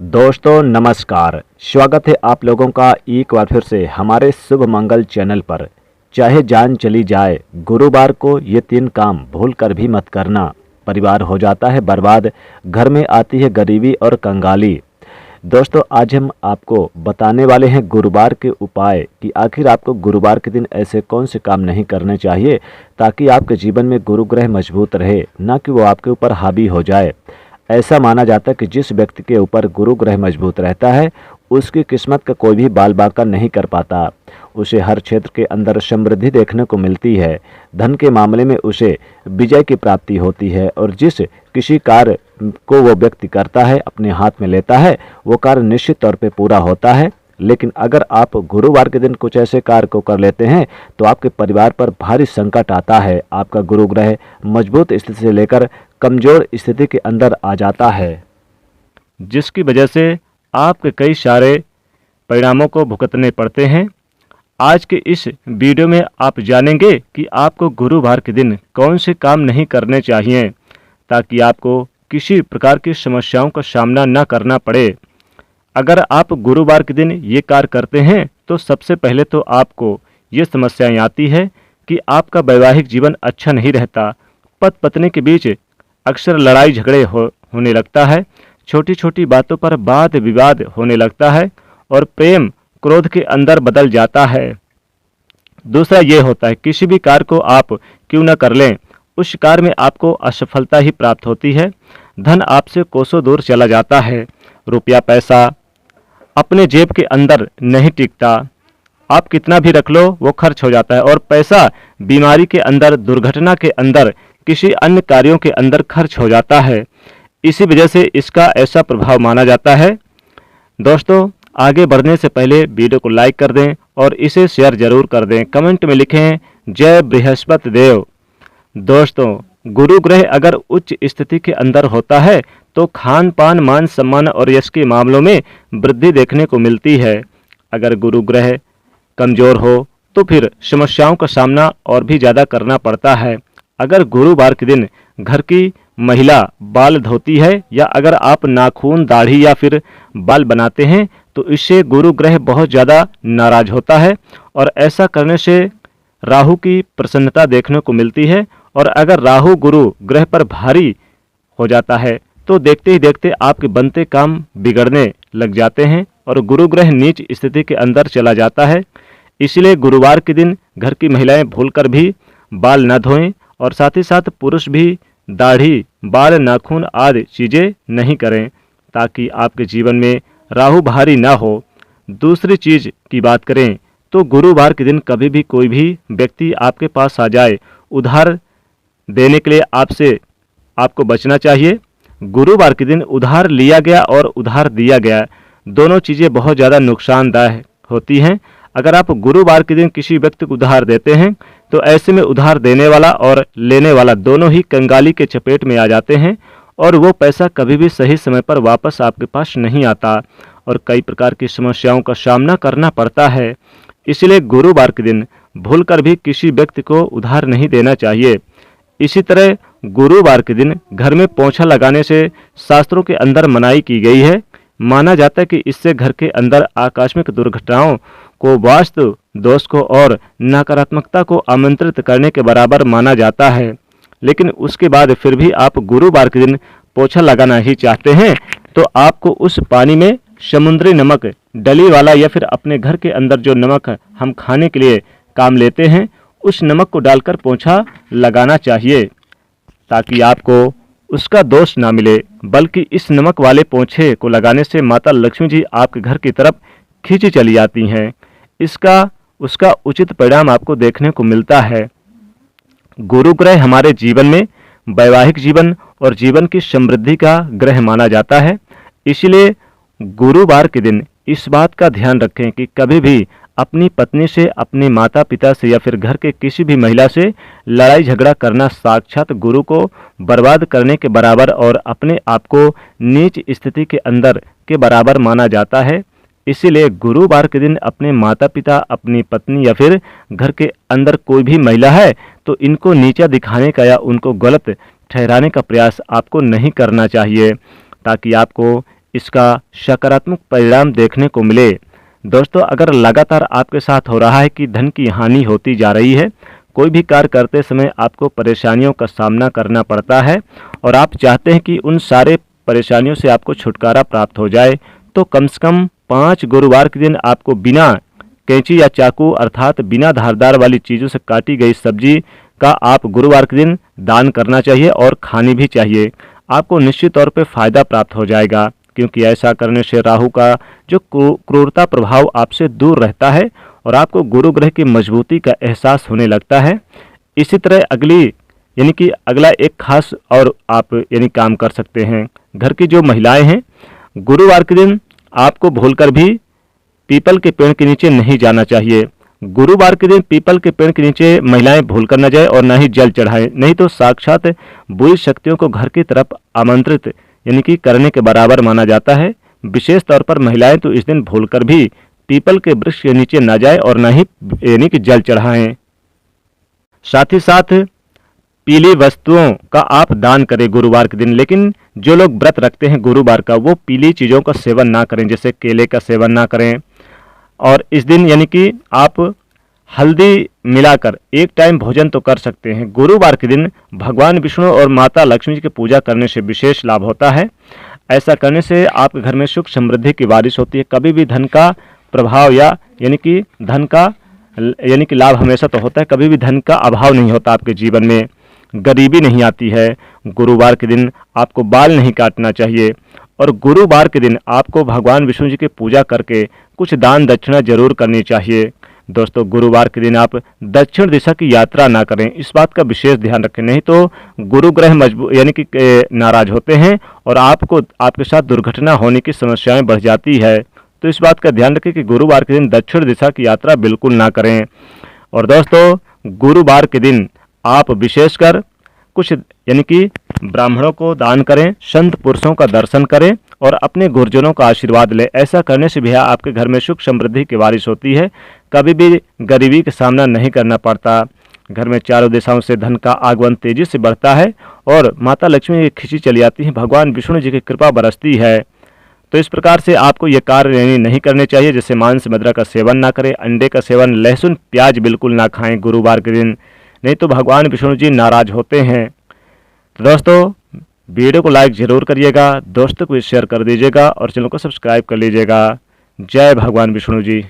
दोस्तों नमस्कार। स्वागत है आप लोगों का एक बार फिर से हमारे शुभ मंगल चैनल पर। चाहे जान चली जाए, गुरुवार को ये 3 काम भूल कर भी मत करना। परिवार हो जाता है बर्बाद, घर में आती है गरीबी और कंगाली। दोस्तों आज हम आपको बताने वाले हैं गुरुवार के उपाय कि आखिर आपको गुरुवार के दिन ऐसे कौन से काम नहीं करने चाहिए ताकि आपके जीवन में गुरु ग्रह मजबूत रहे, ना कि वो आपके ऊपर हावी हो जाए। ऐसा माना जाता है कि जिस व्यक्ति के ऊपर गुरु ग्रह मजबूत रहता है उसकी किस्मत का कोई भी बाल बांका नहीं कर पाता। उसे हर क्षेत्र के अंदर समृद्धि देखने को मिलती है। धन के मामले में उसे विजय की प्राप्ति होती है और जिस किसी कार्य को वो व्यक्ति करता है, अपने हाथ में लेता है, वो कार्य निश्चित तौर पे पूरा होता है। लेकिन अगर आप गुरुवार के दिन कुछ ऐसे कार्य को कर लेते हैं तो आपके परिवार पर भारी संकट आता है। आपका गुरु ग्रह मजबूत स्थिति से लेकर कमजोर स्थिति के अंदर आ जाता है, जिसकी वजह से आपके कई सारे परिणामों को भुगतने पड़ते हैं। आज के इस वीडियो में आप जानेंगे कि आपको गुरुवार के दिन कौन से काम नहीं करने चाहिए ताकि आपको किसी प्रकार की समस्याओं का सामना न करना पड़े। अगर आप गुरुवार के दिन ये कार्य करते हैं तो सबसे पहले तो आपको ये समस्याएं आती है कि आपका वैवाहिक जीवन अच्छा नहीं रहता। पति पत्नी के बीच अक्सर लड़ाई झगड़े होने लगता है। छोटी छोटी बातों पर वाद विवाद होने लगता है और प्रेम क्रोध के अंदर बदल जाता है। दूसरा ये होता है किसी भी कार्य को आप क्यों न कर लें, उस कार्य में आपको असफलता ही प्राप्त होती है। धन आपसे कोसों दूर चला जाता है। रुपया पैसा अपने जेब के अंदर नहीं टिकता। आप कितना भी रख लो वो खर्च हो जाता है और पैसा बीमारी के अंदर, दुर्घटना के अंदर, किसी अन्य कार्यों के अंदर खर्च हो जाता है। इसी वजह से इसका ऐसा प्रभाव माना जाता है। दोस्तों आगे बढ़ने से पहले वीडियो को लाइक कर दें और इसे शेयर जरूर कर दें। कमेंट में लिखें जय बृहस्पति देव। दोस्तों गुरु ग्रह अगर उच्च स्थिति के अंदर होता है तो खान पान, मान सम्मान और यश के मामलों में वृद्धि देखने को मिलती है। अगर गुरु ग्रह कमजोर हो तो फिर समस्याओं का सामना और भी ज़्यादा करना पड़ता है। अगर गुरुवार के दिन घर की महिला बाल धोती है या अगर आप नाखून, दाढ़ी या फिर बाल बनाते हैं तो इससे गुरु ग्रह बहुत ज़्यादा नाराज होता है और ऐसा करने से राहु की प्रसन्नता देखने को मिलती है। और अगर राहु गुरु ग्रह पर भारी हो जाता है तो देखते ही देखते आपके बनते काम बिगड़ने लग जाते हैं और गुरु ग्रह नीच स्थिति के अंदर चला जाता है। इसलिए गुरुवार के दिन घर की महिलाएं भूलकर भी बाल न धोएं और साथ ही साथ पुरुष भी दाढ़ी, बाल, नाखून आदि चीज़ें नहीं करें ताकि आपके जीवन में राहु भारी ना हो। दूसरी चीज़ की बात करें तो गुरुवार के दिन कभी भी कोई भी व्यक्ति आपके पास आ जाए, उधार देने के लिए आपको बचना चाहिए। गुरुवार के दिन उधार लिया गया और उधार दिया गया दोनों चीज़ें बहुत ज़्यादा नुकसानदायक होती हैं। अगर आप गुरुवार के दिन किसी व्यक्ति को उधार देते हैं तो ऐसे में उधार देने वाला और लेने वाला दोनों ही कंगाली के चपेट में आ जाते हैं और वो पैसा कभी भी सही समय पर वापस आपके पास नहीं आता और कई प्रकार की समस्याओं का सामना करना पड़ता है। इसलिए गुरुवार के दिन भूलकर भी किसी व्यक्ति को उधार नहीं देना चाहिए। इसी तरह गुरुवार के दिन घर में पोंछा लगाने से शास्त्रों के अंदर मनाही की गई है। माना जाता है कि इससे घर के अंदर आकस्मिक दुर्घटनाओं को, वास्तु दोष को और नकारात्मकता को आमंत्रित करने के बराबर माना जाता है। लेकिन उसके बाद फिर भी आप गुरुवार के दिन पोछा लगाना ही चाहते हैं तो आपको उस पानी में समुद्री नमक डली वाला या फिर अपने घर के अंदर जो नमक हम खाने के लिए काम लेते हैं उस नमक को डालकर पोछा लगाना चाहिए ताकि आपको उसका दोष ना मिले, बल्कि इस नमक वाले पोछे को लगाने से माता लक्ष्मी जी आपके घर की तरफ खींची चली जाती हैं। उसका उचित परिणाम आपको देखने को मिलता है। गुरु ग्रह हमारे जीवन में वैवाहिक जीवन और जीवन की समृद्धि का ग्रह माना जाता है। इसलिए गुरुवार के दिन इस बात का ध्यान रखें कि कभी भी अपनी पत्नी से, अपने माता पिता से या फिर घर के किसी भी महिला से लड़ाई झगड़ा करना साक्षात गुरु को बर्बाद करने के बराबर और अपने आप को नीच स्थिति के अंदर के बराबर माना जाता है। इसीलिए गुरुवार के दिन अपने माता पिता, अपनी पत्नी या फिर घर के अंदर कोई भी महिला है तो इनको नीचा दिखाने का या उनको गलत ठहराने का प्रयास आपको नहीं करना चाहिए ताकि आपको इसका सकारात्मक परिणाम देखने को मिले। दोस्तों, अगर लगातार आपके साथ हो रहा है कि धन की हानि होती जा रही है, कोई भी कार्य करते समय आपको परेशानियों का सामना करना पड़ता है और आप चाहते हैं कि उन सारे परेशानियों से आपको छुटकारा प्राप्त हो जाए, तो कम से कम 5 गुरुवार के दिन आपको बिना कैंची या चाकू अर्थात बिना धारदार वाली चीज़ों से काटी गई सब्जी का आप गुरुवार के दिन दान करना चाहिए और खानी भी चाहिए। आपको निश्चित तौर पे फायदा प्राप्त हो जाएगा, क्योंकि ऐसा करने से राहु का जो क्रूरता प्रभाव आपसे दूर रहता है और आपको गुरु ग्रह की मजबूती का एहसास होने लगता है। इसी तरह अगला एक खास और आप काम कर सकते हैं। घर की जो महिलाएं हैं, गुरुवार के दिन आपको भूलकर भी पीपल के पेड़ के नीचे नहीं जाना चाहिए। गुरुवार के दिन पीपल के पेड़ के नीचे महिलाएं भूलकर न जाए और न ही जल चढ़ाएं, नहीं तो साक्षात बुरी शक्तियों को घर की तरफ आमंत्रित करने के बराबर माना जाता है। विशेष तौर पर महिलाएं तो इस दिन भूलकर भी पीपल के वृक्ष के नीचे न जाए और न ही जल चढ़ाएं। साथ ही साथ पीली वस्तुओं का आप दान करें गुरुवार के दिन। लेकिन जो लोग व्रत रखते हैं गुरुवार का, वो पीली चीज़ों का सेवन ना करें, जैसे केले का सेवन ना करें। और इस दिन आप हल्दी मिलाकर एक टाइम भोजन तो कर सकते हैं। गुरुवार के दिन भगवान विष्णु और माता लक्ष्मी जी की पूजा करने से विशेष लाभ होता है। ऐसा करने से आपके घर में सुख समृद्धि की बारिश होती है। कभी भी धन का प्रभाव या धन का लाभ हमेशा तो होता है, कभी भी धन का अभाव नहीं होता आपके जीवन में, गरीबी नहीं आती है। गुरुवार के दिन आपको बाल नहीं काटना चाहिए और गुरुवार के दिन आपको भगवान विष्णु जी की पूजा करके कुछ दान दक्षिणा जरूर करनी चाहिए। दोस्तों, गुरुवार के दिन आप दक्षिण दिशा की यात्रा ना करें, इस बात का विशेष ध्यान रखें, नहीं तो गुरु ग्रह नाराज होते हैं और आपके साथ दुर्घटना होने की समस्याएं बढ़ जाती है। तो इस बात का ध्यान रखें कि गुरुवार के दिन दक्षिण दिशा की यात्रा बिल्कुल ना करें। और दोस्तों, गुरुवार के दिन आप विशेषकर कुछ ब्राह्मणों को दान करें, संत पुरुषों का दर्शन करें और अपने गुरुजनों का आशीर्वाद लें। ऐसा करने से भी आपके घर में सुख समृद्धि की बारिश होती है, कभी भी गरीबी का सामना नहीं करना पड़ता। घर में चारों दिशाओं से धन का आगमन तेजी से बढ़ता है और माता लक्ष्मी की खिंची चली आती है, भगवान विष्णु जी की कृपा बरसती है। तो इस प्रकार से आपको ये कार्य नहीं करने चाहिए, जैसे मांस मदिरा का सेवन ना करें, अंडे का सेवन, लहसुन प्याज बिल्कुल ना खाएं गुरुवार के दिन, नहीं तो भगवान विष्णु जी नाराज होते हैं। तो दोस्तों, वीडियो को लाइक जरूर करिएगा, दोस्तों को शेयर कर दीजिएगा और चैनल को सब्सक्राइब कर लीजिएगा। जय भगवान विष्णु जी।